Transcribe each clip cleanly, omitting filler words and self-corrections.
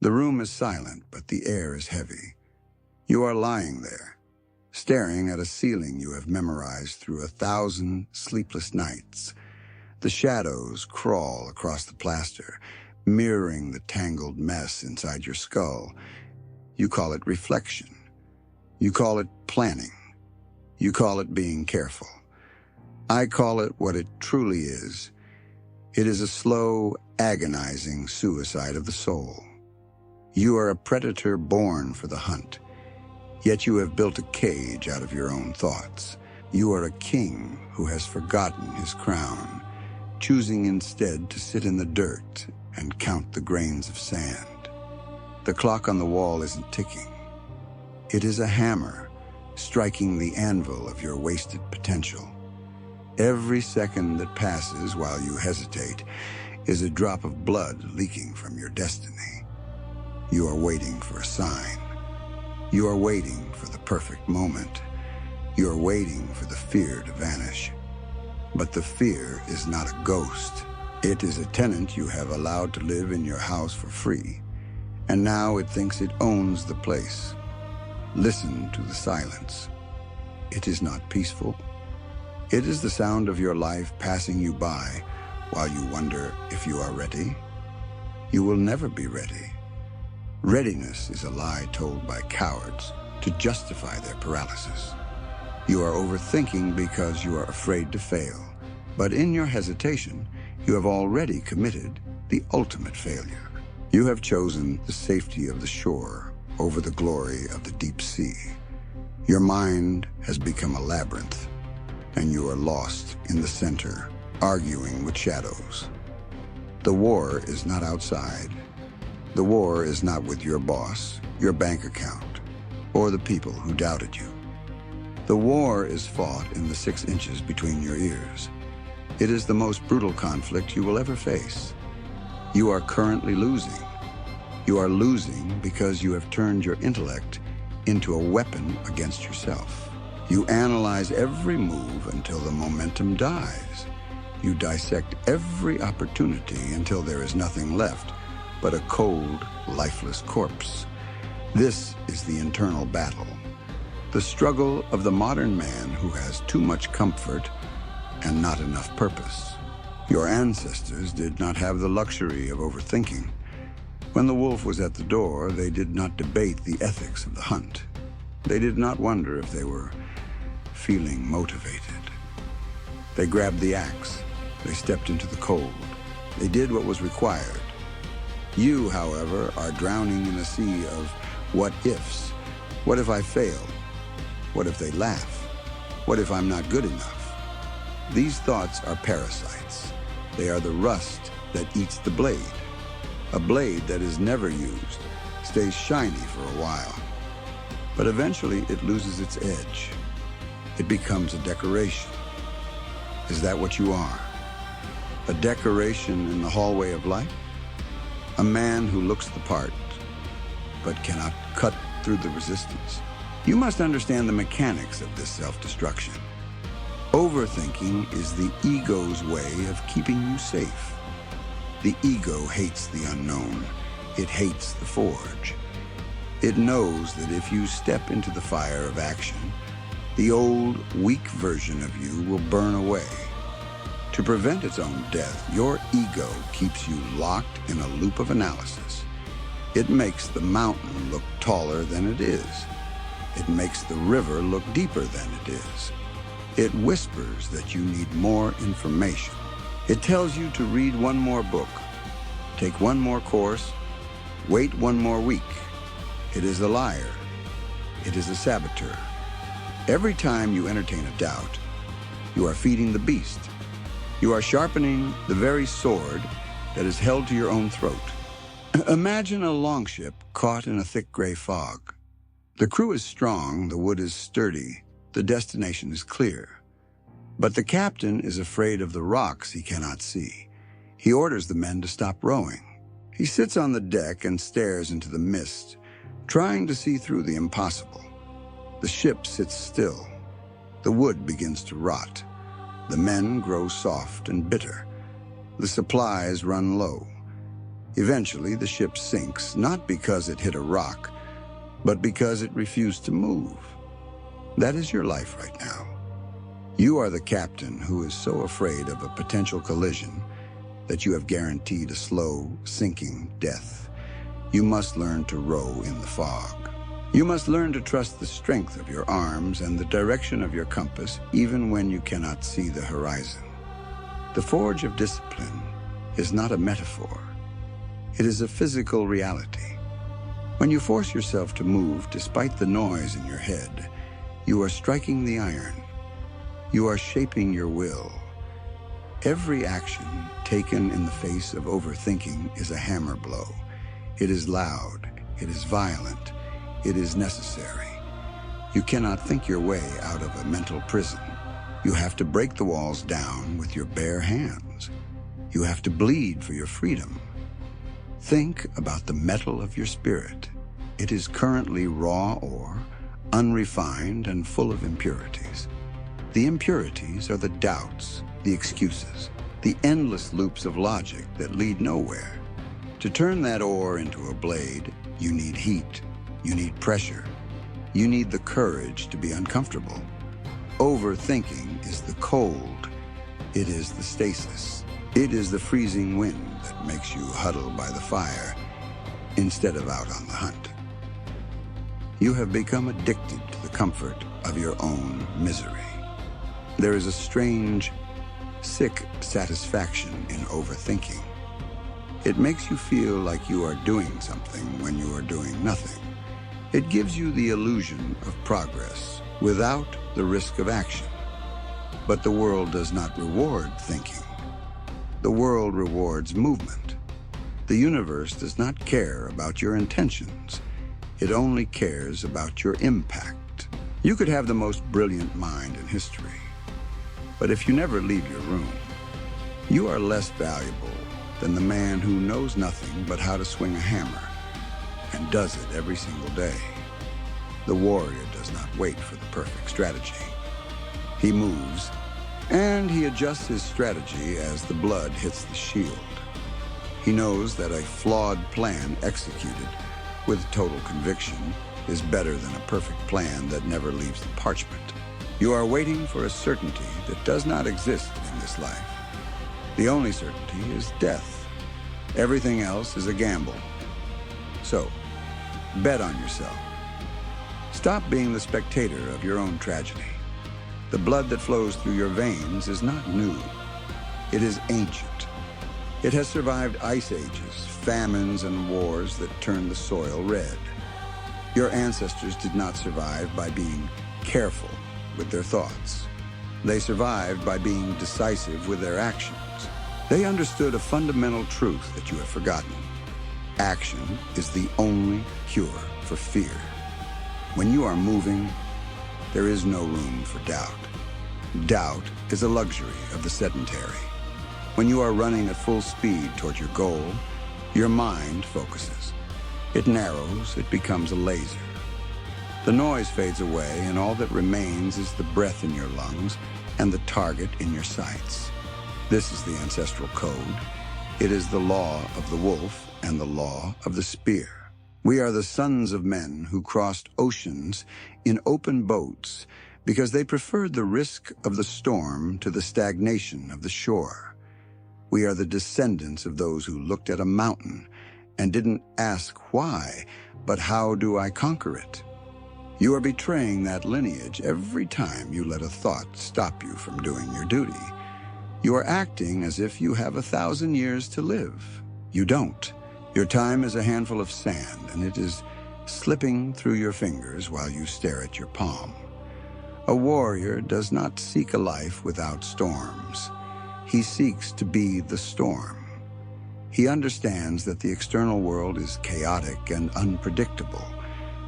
The room is silent, but the air is heavy. You are lying there, staring at a ceiling you have memorized through 1,000 sleepless nights. The shadows crawl across the plaster, mirroring the tangled mess inside your skull. You call it reflection. You call it planning. You call it being careful. I call it what it truly is. It is a slow, agonizing suicide of the soul. You are a predator born for the hunt, yet you have built a cage out of your own thoughts. You are a king who has forgotten his crown, choosing instead to sit in the dirt and count the grains of sand. The clock on the wall isn't ticking. It is a hammer striking the anvil of your wasted potential. Every second that passes while you hesitate is a drop of blood leaking from your destiny. You are waiting for a sign. You are waiting for the perfect moment. You are waiting for the fear to vanish. But the fear is not a ghost. It is a tenant you have allowed to live in your house for free, and now it thinks it owns the place. Listen to the silence. It is not peaceful. It is the sound of your life passing you by while you wonder if you are ready. You will never be ready. Readiness is a lie told by cowards to justify their paralysis. You are overthinking because you are afraid to fail, but in your hesitation, you have already committed the ultimate failure. You have chosen the safety of the shore over the glory of the deep sea. Your mind has become a labyrinth, and you are lost in the center, arguing with shadows. The war is not outside. The war is not with your boss, your bank account, or the people who doubted you. The war is fought in the 6 inches between your ears. It is the most brutal conflict you will ever face. You are currently losing. You are losing because you have turned your intellect into a weapon against yourself. You analyze every move until the momentum dies. You dissect every opportunity until there is nothing left but a cold, lifeless corpse. This is the internal battle, the struggle of the modern man who has too much comfort and not enough purpose. Your ancestors did not have the luxury of overthinking. When the wolf was at the door, they did not debate the ethics of the hunt. They did not wonder if they were feeling motivated. They grabbed the axe. They stepped into the cold. They did what was required. You, however, are drowning in a sea of what-ifs. What if I fail? What if they laugh? What if I'm not good enough? These thoughts are parasites. They are the rust that eats the blade. A blade that is never used stays shiny for a while, but eventually it loses its edge. It becomes a decoration. Is that what you are? A decoration in the hallway of life? A man who looks the part, but cannot cut through the resistance. You must understand the mechanics of this self-destruction. Overthinking is the ego's way of keeping you safe. The ego hates the unknown. It hates the forge. It knows that if you step into the fire of action, the old, weak version of you will burn away. To prevent its own death, your ego keeps you locked in a loop of analysis. It makes the mountain look taller than it is. It makes the river look deeper than it is. It whispers that you need more information. It tells you to read one more book, take one more course, wait one more week. It is a liar. It is a saboteur. Every time you entertain a doubt, you are feeding the beast. You are sharpening the very sword that is held to your own throat. Imagine a longship caught in a thick gray fog. The crew is strong, the wood is sturdy, the destination is clear. But the captain is afraid of the rocks he cannot see. He orders the men to stop rowing. He sits on the deck and stares into the mist, trying to see through the impossible. The ship sits still. The wood begins to rot. The men grow soft and bitter. The supplies run low. Eventually, the ship sinks, not because it hit a rock, but because it refused to move. That is your life right now. You are the captain who is so afraid of a potential collision that you have guaranteed a slow, sinking death. You must learn to row in the fog. You must learn to trust the strength of your arms and the direction of your compass, even when you cannot see the horizon. The forge of discipline is not a metaphor. It is a physical reality. When you force yourself to move despite the noise in your head, you are striking the iron. You are shaping your will. Every action taken in the face of overthinking is a hammer blow. It is loud. It is violent. It is necessary. You cannot think your way out of a mental prison. You have to break the walls down with your bare hands. You have to bleed for your freedom. Think about the metal of your spirit. It is currently raw ore, unrefined and full of impurities. The impurities are the doubts, the excuses, the endless loops of logic that lead nowhere. To turn that ore into a blade, you need heat, you need pressure, you need the courage to be uncomfortable. Overthinking is the cold. It is the stasis. It is the freezing wind that makes you huddle by the fire instead of out on the hunt. You have become addicted to the comfort of your own misery. There is a strange, sick satisfaction in overthinking. It makes you feel like you are doing something when you are doing nothing. It gives you the illusion of progress without the risk of action. But the world does not reward thinking. The world rewards movement. The universe does not care about your intentions. It only cares about your impact. You could have the most brilliant mind in history, but if you never leave your room, you are less valuable than the man who knows nothing but how to swing a hammer and does it every single day. The warrior does not wait for the perfect strategy. He moves, and he adjusts his strategy as the blood hits the shield. He knows that a flawed plan executed with total conviction is better than a perfect plan that never leaves the parchment. You are waiting for a certainty that does not exist in this life. The only certainty is death. Everything else is a gamble. So, bet on yourself. Stop being the spectator of your own tragedy. The blood that flows through your veins is not new. It is ancient. It has survived ice ages, famines, and wars that turned the soil red. Your ancestors did not survive by being careful with their thoughts. They survived by being decisive with their actions. They understood a fundamental truth that you have forgotten. Action is the only cure for fear. When you are moving, there is no room for doubt. Doubt is a luxury of the sedentary. When you are running at full speed toward your goal, your mind focuses. It narrows, it becomes a laser. The noise fades away, and all that remains is the breath in your lungs and the target in your sights. This is the ancestral code. It is the law of the wolf and the law of the spear. We are the sons of men who crossed oceans in open boats because they preferred the risk of the storm to the stagnation of the shore. We are the descendants of those who looked at a mountain and didn't ask why, but how do I conquer it? You are betraying that lineage every time you let a thought stop you from doing your duty. You are acting as if you have 1,000 years to live. You don't. Your time is a handful of sand, and it is slipping through your fingers while you stare at your palm. A warrior does not seek a life without storms. He seeks to be the storm. He understands that the external world is chaotic and unpredictable,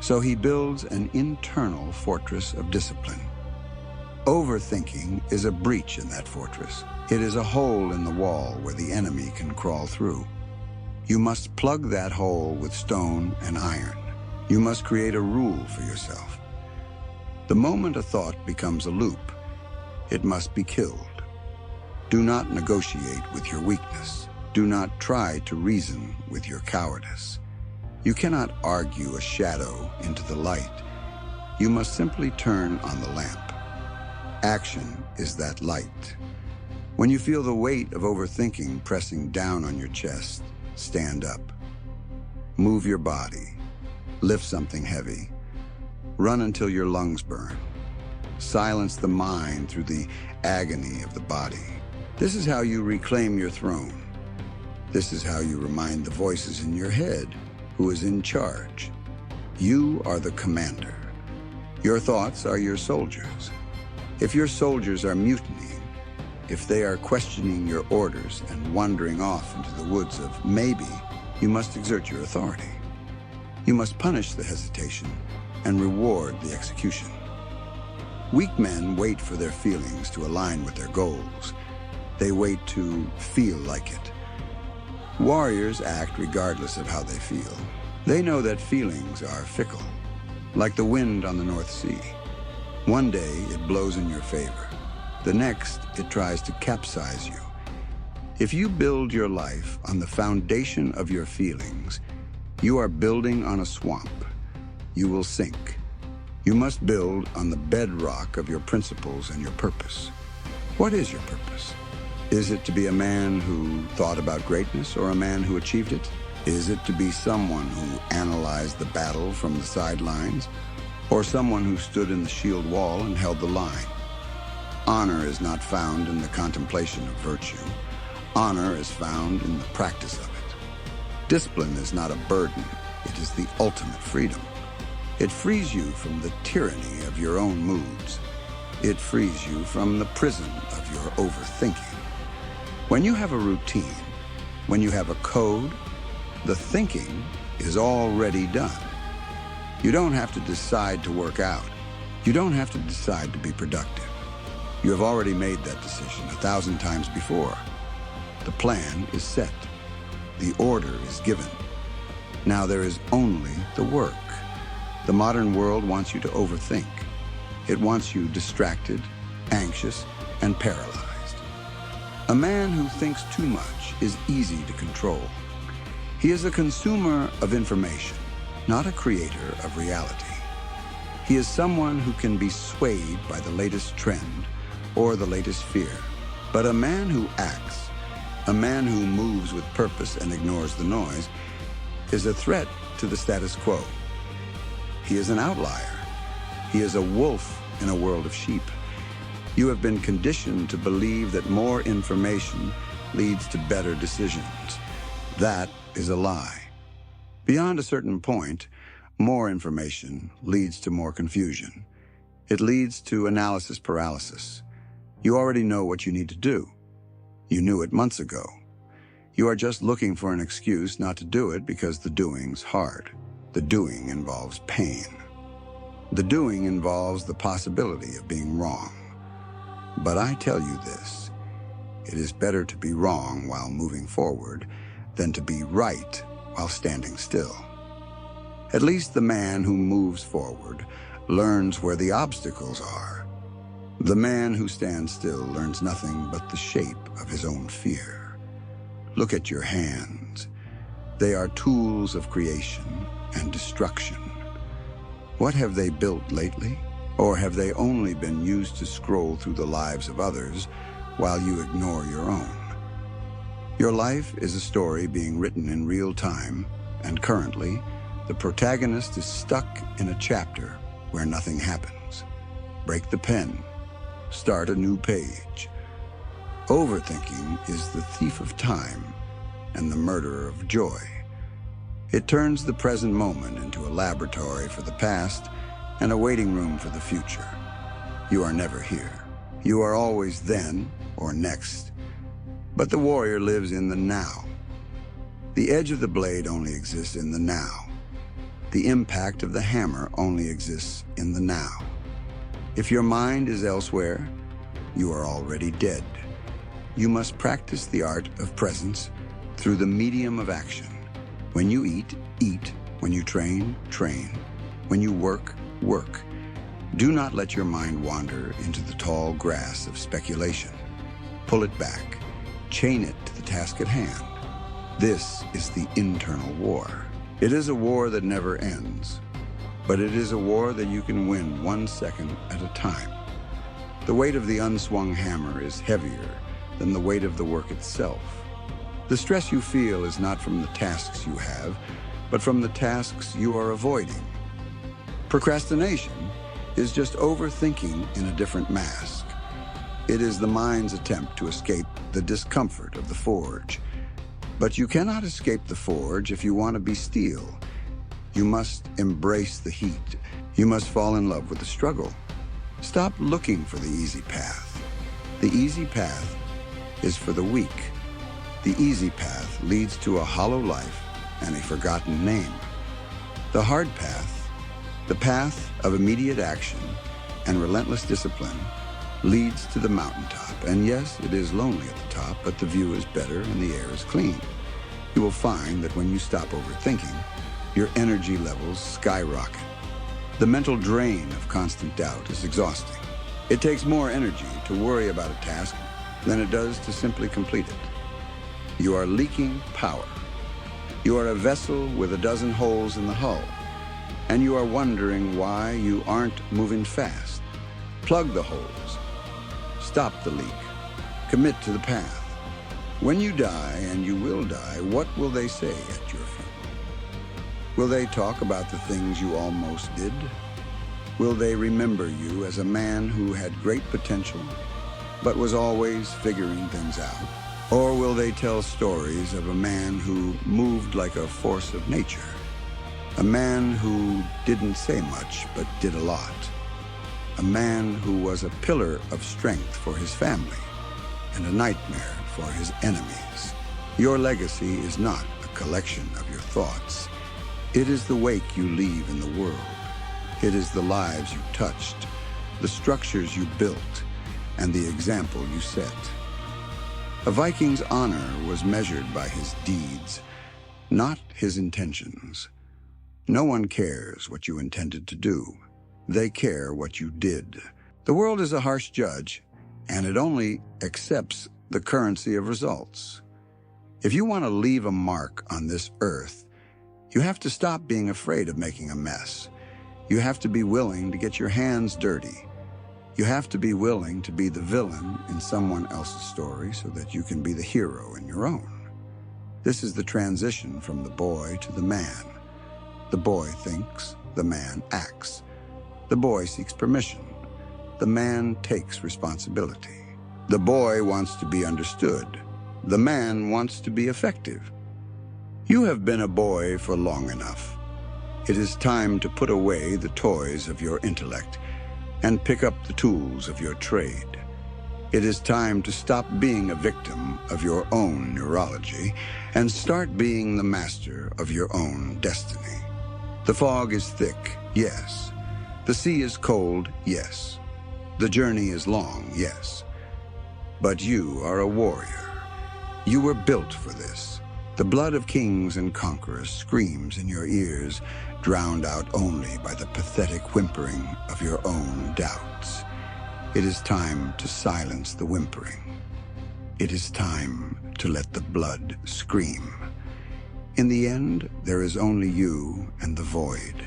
so he builds an internal fortress of discipline. Overthinking is a breach in that fortress. It is a hole in the wall where the enemy can crawl through. You must plug that hole with stone and iron. You must create a rule for yourself. The moment a thought becomes a loop, it must be killed. Do not negotiate with your weakness. Do not try to reason with your cowardice. You cannot argue a shadow into the light. You must simply turn on the lamp. Action is that light. When you feel the weight of overthinking pressing down on your chest, stand up. Move your body. Lift something heavy. Run until your lungs burn. Silence the mind through the agony of the body. This is how you reclaim your throne. This is how you remind the voices in your head who is in charge. You are the commander. Your thoughts are your soldiers. If your soldiers are mutinying, if they are questioning your orders and wandering off into the woods of maybe, you must exert your authority. You must punish the hesitation and reward the execution. Weak men wait for their feelings to align with their goals. They wait to feel like it. Warriors act regardless of how they feel. They know that feelings are fickle, like the wind on the North Sea. One day it blows in your favor. The next, it tries to capsize you. If you build your life on the foundation of your feelings, you are building on a swamp. You will sink. You must build on the bedrock of your principles and your purpose. What is your purpose? Is it to be a man who thought about greatness or a man who achieved it? Is it to be someone who analyzed the battle from the sidelines or someone who stood in the shield wall and held the line? Honor is not found in the contemplation of virtue. Honor is found in the practice of it. Discipline is not a burden. It is the ultimate freedom. It frees you from the tyranny of your own moods. It frees you from the prison of your overthinking. When you have a routine, when you have a code, the thinking is already done. You don't have to decide to work out. You don't have to decide to be productive. You have already made that decision 1,000 times before. The plan is set. The order is given. Now there is only the work. The modern world wants you to overthink. It wants you distracted, anxious, and paralyzed. A man who thinks too much is easy to control. He is a consumer of information, not a creator of reality. He is someone who can be swayed by the latest trend or the latest fear. But a man who acts, a man who moves with purpose and ignores the noise, is a threat to the status quo. He is an outlier. He is a wolf in a world of sheep. You have been conditioned to believe that more information leads to better decisions. That is a lie. Beyond a certain point, more information leads to more confusion. It leads to analysis paralysis. You already know what you need to do. You knew it months ago. You are just looking for an excuse not to do it because the doing's hard. The doing involves pain. The doing involves the possibility of being wrong. But I tell you this, it is better to be wrong while moving forward than to be right while standing still. At least the man who moves forward learns where the obstacles are. The man who stands still learns nothing but the shape of his own fear. Look at your hands. They are tools of creation and destruction. What have they built lately? Or have they only been used to scroll through the lives of others while you ignore your own? Your life is a story being written in real time, and currently, the protagonist is stuck in a chapter where nothing happens. Break the pen. Start a new page. Overthinking is the thief of time and the murderer of joy. It turns the present moment into a laboratory for the past and a waiting room for the future. You are never here. You are always then or next. But the warrior lives in the now. The edge of the blade only exists in the now. The impact of the hammer only exists in the now. If your mind is elsewhere, you are already dead. You must practice the art of presence through the medium of action. When you eat, eat. When you train, train. When you work, work. Do not let your mind wander into the tall grass of speculation. Pull it back. Chain it to the task at hand. This is the internal war. It is a war that never ends, but it is a war that you can win 1 second at a time. The weight of the unswung hammer is heavier than the weight of the work itself. The stress you feel is not from the tasks you have, but from the tasks you are avoiding. Procrastination is just overthinking in a different mask. It is the mind's attempt to escape the discomfort of the forge. But you cannot escape the forge if you want to be steel. You must embrace the heat. You must fall in love with the struggle. Stop looking for the easy path. The easy path is for the weak. The easy path leads to a hollow life and a forgotten name. The hard path, the path of immediate action and relentless discipline, leads to the mountaintop. And yes, it is lonely at the top, but the view is better and the air is clean. You will find that when you stop overthinking, your energy levels skyrocket. The mental drain of constant doubt is exhausting. It takes more energy to worry about a task than it does to simply complete it. You are leaking power. You are a vessel with a dozen holes in the hull, and you are wondering why you aren't moving fast. Plug the holes. Stop the leak. Commit to the path. When you die, and you will die, what will they say at your funeral? Will they talk about the things you almost did? Will they remember you as a man who had great potential, but was always figuring things out? Or will they tell stories of a man who moved like a force of nature? A man who didn't say much, but did a lot. A man who was a pillar of strength for his family and a nightmare for his enemies. Your legacy is not a collection of your thoughts. It is the wake you leave in the world. It is the lives you touched, the structures you built, and the example you set. A Viking's honor was measured by his deeds, not his intentions. No one cares what you intended to do. They care what you did. The world is a harsh judge, and it only accepts the currency of results. If you want to leave a mark on this earth, you have to stop being afraid of making a mess. You have to be willing to get your hands dirty. You have to be willing to be the villain in someone else's story so that you can be the hero in your own. This is the transition from the boy to the man. The boy thinks, the man acts. The boy seeks permission. The man takes responsibility. The boy wants to be understood. The man wants to be effective. You have been a boy for long enough. It is time to put away the toys of your intellect and pick up the tools of your trade. It is time to stop being a victim of your own neurology and start being the master of your own destiny. The fog is thick, yes. The sea is cold, yes. The journey is long, yes. But you are a warrior. You were built for this. The blood of kings and conquerors screams in your ears, drowned out only by the pathetic whimpering of your own doubts. It is time to silence the whimpering. It is time to let the blood scream. In the end, there is only you and the void.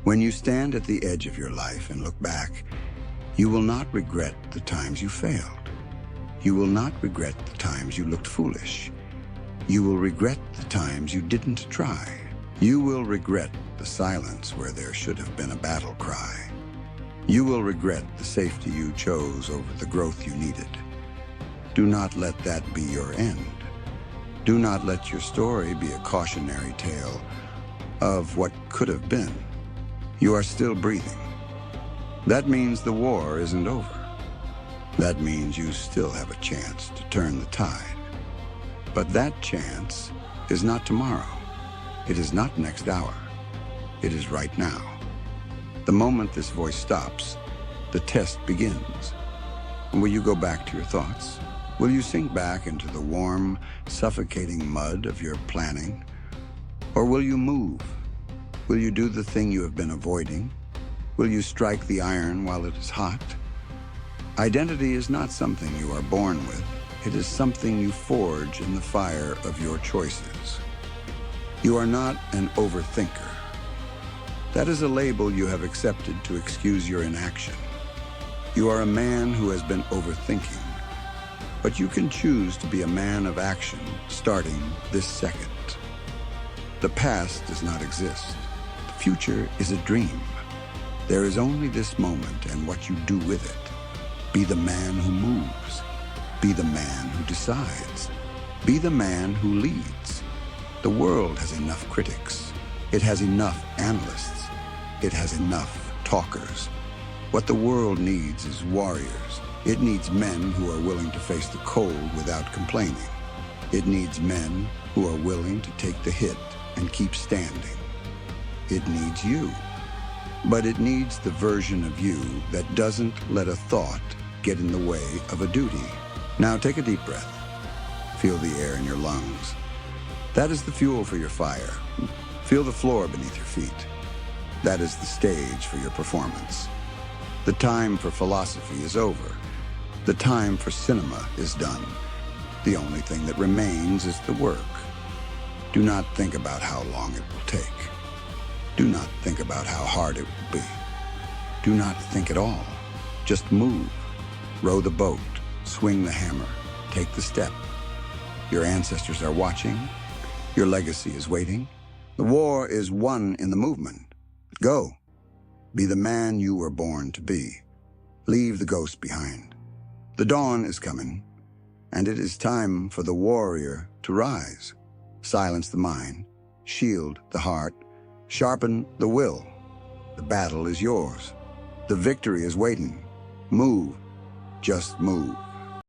When you stand at the edge of your life and look back, you will not regret the times you failed. You will not regret the times you looked foolish. You will regret the times you didn't try. You will regret the silence where there should have been a battle cry. You will regret the safety you chose over the growth you needed. Do not let that be your end. Do not let your story be a cautionary tale of what could have been. You are still breathing. That means the war isn't over. That means you still have a chance to turn the tide. But that chance is not tomorrow. It is not next hour. It is right now. The moment this voice stops, the test begins. And will you go back to your thoughts? Will you sink back into the warm, suffocating mud of your planning? Or will you move? Will you do the thing you have been avoiding? Will you strike the iron while it is hot? Identity is not something you are born with. It is something you forge in the fire of your choices. You are not an overthinker. That is a label you have accepted to excuse your inaction. You are a man who has been overthinking, but you can choose to be a man of action starting this second. The past does not exist. The future is a dream. There is only this moment and what you do with it. Be the man who moves. Be the man who decides. Be the man who leads. The world has enough critics. It has enough analysts. It has enough talkers. What the world needs is warriors. It needs men who are willing to face the cold without complaining. It needs men who are willing to take the hit and keep standing. It needs you. But it needs the version of you that doesn't let a thought get in the way of a duty. Now take a deep breath. Feel the air in your lungs. That is the fuel for your fire. Feel the floor beneath your feet. That is the stage for your performance. The time for philosophy is over. The time for cinema is done. The only thing that remains is the work. Do not think about how long it will take. Do not think about how hard it will be. Do not think at all. Just move. Row the boat. Swing the hammer. Take the step. Your ancestors are watching. Your legacy is waiting. The war is won in the movement. Go. Be the man you were born to be. Leave the ghost behind. The dawn is coming, and it is time for the warrior to rise. Silence the mind. Shield the heart. Sharpen the will. The battle is yours. The victory is waiting. Move. Just move.